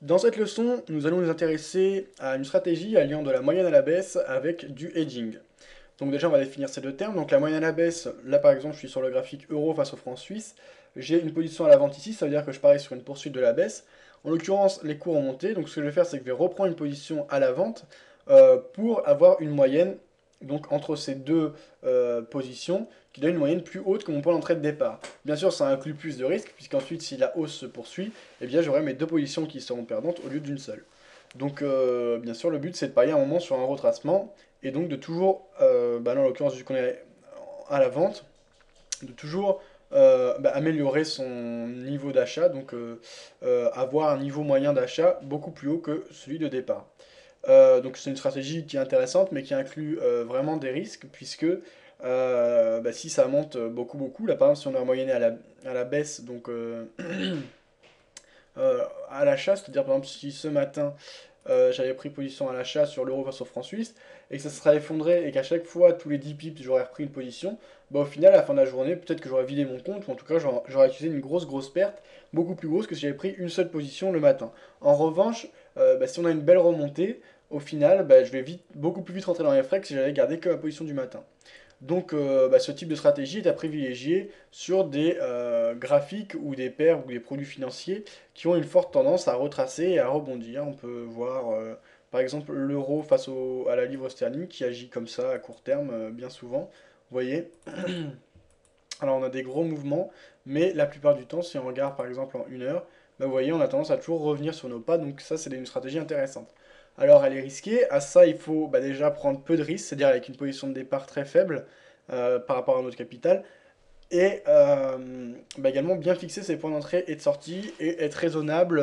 Dans cette leçon, nous allons nous intéresser à une stratégie alliant de la moyenne à la baisse avec du hedging. Donc déjà, on va définir ces deux termes. Donc la moyenne à la baisse, là par exemple, je suis sur le graphique euro face au franc suisse. J'ai une position à la vente ici, ça veut dire que je parie sur une poursuite de la baisse. En l'occurrence, les cours ont monté, donc ce que je vais faire, c'est que je vais reprendre une position à la vente pour avoir une moyenne donc entre ces deux positions qui donne une moyenne plus haute que mon point d'entrée de départ. Bien sûr, ça inclut plus de risques, puisqu'ensuite, si la hausse se poursuit, eh bien j'aurai mes deux positions qui seront perdantes au lieu d'une seule. Donc, bien sûr, le but, c'est de parier un moment sur un retracement, et donc de toujours, là, en l'occurrence, vu qu'on est à la vente, de toujours améliorer son niveau d'achat, donc avoir un niveau moyen d'achat beaucoup plus haut que celui de départ. Donc c'est une stratégie qui est intéressante, mais qui inclut vraiment des risques, puisque si ça monte beaucoup, là par exemple si on a moyenné à la baisse, donc à l'achat, c'est-à-dire par exemple si ce matin j'avais pris position à l'achat sur l'euro face au franc suisse, et que ça se serait effondré, et qu'à chaque fois, tous les 10 pips, j'aurais repris une position, au final, à la fin de la journée, peut-être que j'aurais vidé mon compte, ou en tout cas, j'aurais accusé une grosse perte, beaucoup plus grosse que si j'avais pris une seule position le matin. En revanche, si on a une belle remontée, au final, je vais beaucoup plus vite rentrer dans les frais que si j'avais gardé que ma position du matin. Donc ce type de stratégie est à privilégier sur des graphiques ou des paires ou des produits financiers qui ont une forte tendance à retracer et à rebondir. On peut voir par exemple l'euro face à la livre sterling qui agit comme ça à court terme bien souvent. Vous voyez? Alors on a des gros mouvements, mais la plupart du temps, si on regarde par exemple en une heure, vous voyez, on a tendance à toujours revenir sur nos pas, donc ça c'est une stratégie intéressante. Alors elle est risquée, à ça il faut déjà prendre peu de risques, c'est-à-dire avec une position de départ très faible par rapport à notre capital, et également bien fixer ses points d'entrée et de sortie, et être raisonnable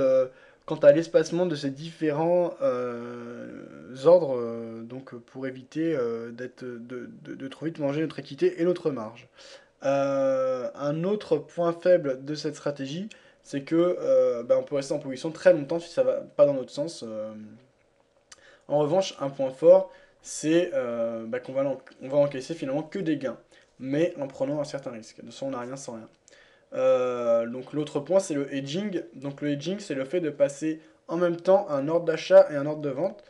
quant à l'espacement de ces différents ordres, donc pour éviter de trop vite manger notre équité et notre marge. Un autre point faible de cette stratégie, c'est que on peut rester en position très longtemps si ça va pas dans notre sens. En revanche, un point fort, c'est on va encaisser finalement que des gains, mais en prenant un certain risque. De ça, on n'a rien sans rien. Donc l'autre point, c'est le hedging. Donc le hedging, c'est le fait de passer en même temps un ordre d'achat et un ordre de vente.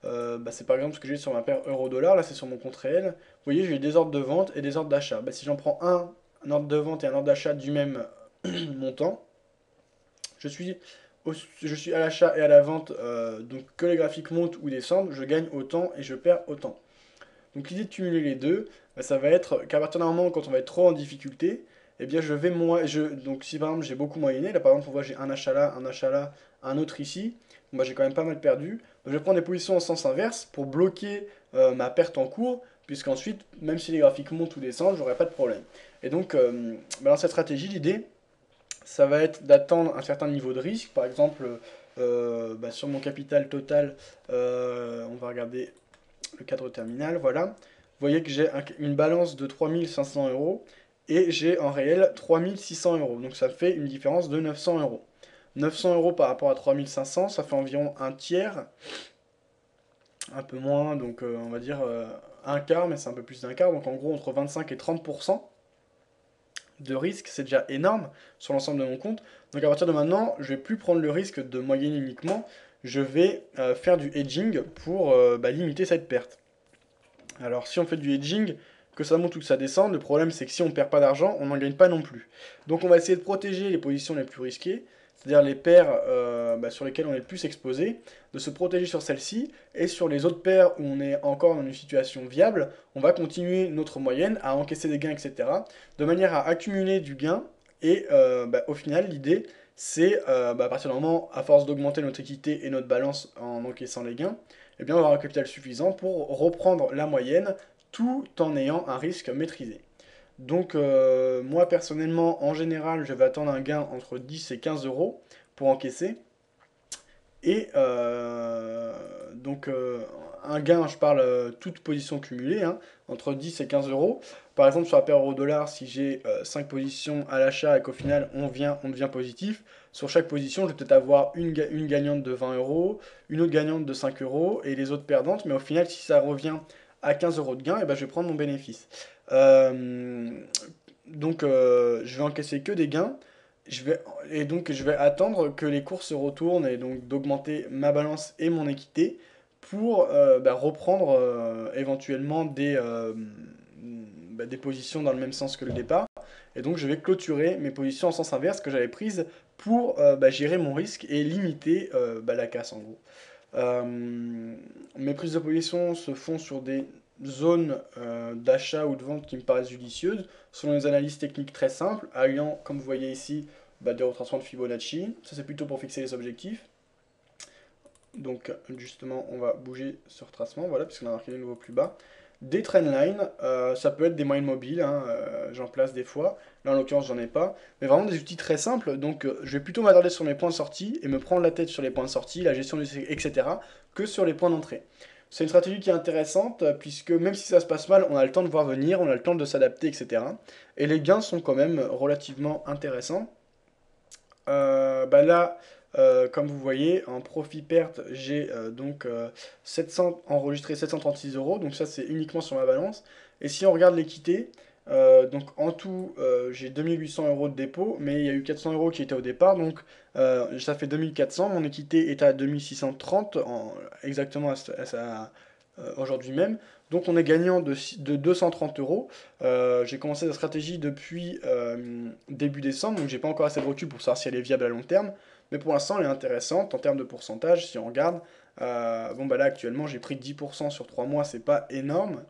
C'est par exemple ce que j'ai sur ma paire euro-dollar, là c'est sur mon compte réel. Vous voyez, j'ai des ordres de vente et des ordres d'achat. Si j'en prends un ordre de vente et un ordre d'achat du même montant, je suis, je suis à l'achat et à la vente, donc que les graphiques montent ou descendent, je gagne autant et je perds autant. Donc l'idée de cumuler les deux, ça va être qu'à partir d'un moment quand on va être trop en difficulté, eh bien donc si par exemple j'ai beaucoup moyenné, là par exemple on voit j'ai un achat là, un autre ici, moi j'ai quand même pas mal perdu, je vais prendre des positions en sens inverse pour bloquer ma perte en cours, puisqu'ensuite, même si les graphiques montent ou descendent, j'aurai pas de problème. Et donc dans cette stratégie, l'idée, ça va être d'attendre un certain niveau de risque, par exemple sur mon capital total, on va regarder le cadre terminal, voilà. Vous voyez que j'ai une balance de 3500 euros et j'ai en réel 3600 euros. Donc ça fait une différence de 900 euros. 900 euros par rapport à 3500, ça fait environ un tiers, un peu moins, donc on va dire un quart, mais c'est un peu plus d'un quart. Donc en gros, entre 25 et 30% de risque, c'est déjà énorme sur l'ensemble de mon compte. Donc à partir de maintenant, je vais plus prendre le risque de moyenner uniquement, je vais faire du hedging pour limiter cette perte. Alors si on fait du hedging, que ça monte ou que ça descende, le problème c'est que si on perd pas d'argent, on n'en gagne pas non plus. Donc on va essayer de protéger les positions les plus risquées, c'est-à-dire les paires sur lesquelles on est le plus exposé, de se protéger sur celles-ci, et sur les autres paires où on est encore dans une situation viable, on va continuer notre moyenne à encaisser des gains, etc., de manière à accumuler du gain, et au final l'idée c'est à partir du moment, à force d'augmenter notre équité et notre balance en encaissant les gains, eh bien on va avoir un capital suffisant pour reprendre la moyenne tout en ayant un risque maîtrisé. Donc moi personnellement, en général, je vais attendre un gain entre 10 et 15 euros pour encaisser. Et un gain, je parle toute position cumulée, hein, entre 10 et 15 euros. Par exemple, sur la paire euro-dollar, si j'ai 5 positions à l'achat et qu'au final on devient positif, sur chaque position, je vais peut-être avoir une gagnante de 20 euros, une autre gagnante de 5 euros et les autres perdantes. Mais au final, si ça revient à 15 euros de gain, je vais prendre mon bénéfice. Je vais encaisser que des gains. et donc je vais attendre que les cours se retournent et donc d'augmenter ma balance et mon équité pour reprendre éventuellement des positions dans le même sens que le départ. Et donc je vais clôturer mes positions en sens inverse que j'avais prises pour gérer mon risque et limiter la casse en gros. Mes prises de position se font sur des zones d'achat ou de vente qui me paraissent judicieuses, selon les analyses techniques très simples, alliant, comme vous voyez ici, des retracements de Fibonacci. Ça, c'est plutôt pour fixer les objectifs. Donc, justement, on va bouger ce retracement, voilà, puisqu'on a marqué les nouveaux plus bas. Des trendlines, ça peut être des moyennes mobiles, hein, j'en place des fois. Là, en l'occurrence, j'en ai pas. Mais vraiment des outils très simples. Donc, je vais plutôt m'attarder sur mes points de sortie et me prendre la tête sur les points de sortie, la gestion du cycle, etc., que sur les points d'entrée. C'est une stratégie qui est intéressante, puisque même si ça se passe mal, on a le temps de voir venir, on a le temps de s'adapter, etc. Et les gains sont quand même relativement intéressants. Là, comme vous voyez, en profit-perte, j'ai 700, enregistré 736 euros, donc ça c'est uniquement sur ma balance. Et si on regarde l'équité, donc en tout, j'ai 2800 euros de dépôt, mais il y a eu 400 euros qui étaient au départ, donc ça fait 2400. Mon équité est à 2630, exactement aujourd'hui même. Donc on est gagnant de 230 euros. J'ai commencé la stratégie depuis début décembre, donc j'ai pas encore assez de recul pour savoir si elle est viable à long terme. Mais pour l'instant, elle est intéressante en termes de pourcentage. Si on regarde, là actuellement j'ai pris 10% sur 3 mois, c'est pas énorme.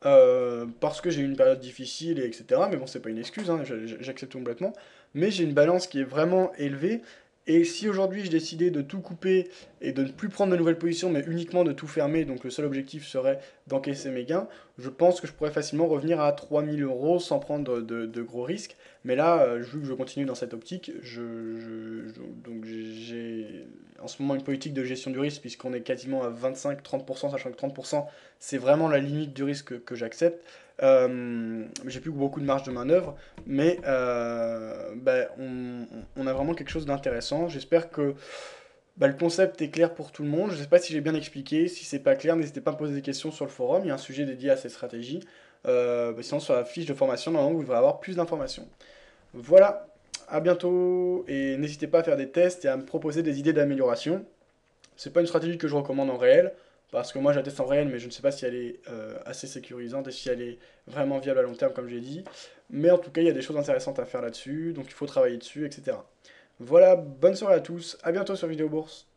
Parce que j'ai eu une période difficile, et etc. Mais bon, c'est pas une excuse, hein, j'accepte complètement. Mais j'ai une balance qui est vraiment élevée. Et si aujourd'hui je décidais de tout couper et de ne plus prendre de nouvelles positions, mais uniquement de tout fermer, donc le seul objectif serait d'encaisser mes gains, je pense que je pourrais facilement revenir à 3000 euros sans prendre de gros risques. Mais là, vu que je continue dans cette optique, donc j'ai en ce moment une politique de gestion du risque, puisqu'on est quasiment à 25-30%, sachant que 30% c'est vraiment la limite du risque que j'accepte. J'ai plus beaucoup de marge de manœuvre, mais on a vraiment quelque chose d'intéressant. J'espère que le concept est clair pour tout le monde. Je ne sais pas si j'ai bien expliqué. Si c'est pas clair, n'hésitez pas à me poser des questions sur le forum. Il y a un sujet dédié à ces stratégies. Sinon, sur la fiche de formation, normalement, vous devrez avoir plus d'informations. Voilà, à bientôt et n'hésitez pas à faire des tests et à me proposer des idées d'amélioration. C'est pas une stratégie que je recommande en réel, parce que moi je la teste en réel, mais je ne sais pas si elle est assez sécurisante et si elle est vraiment viable à long terme, comme j'ai dit. Mais en tout cas, il y a des choses intéressantes à faire là-dessus, donc il faut travailler dessus, etc. Voilà, bonne soirée à tous, à bientôt sur Vidéo Bourse.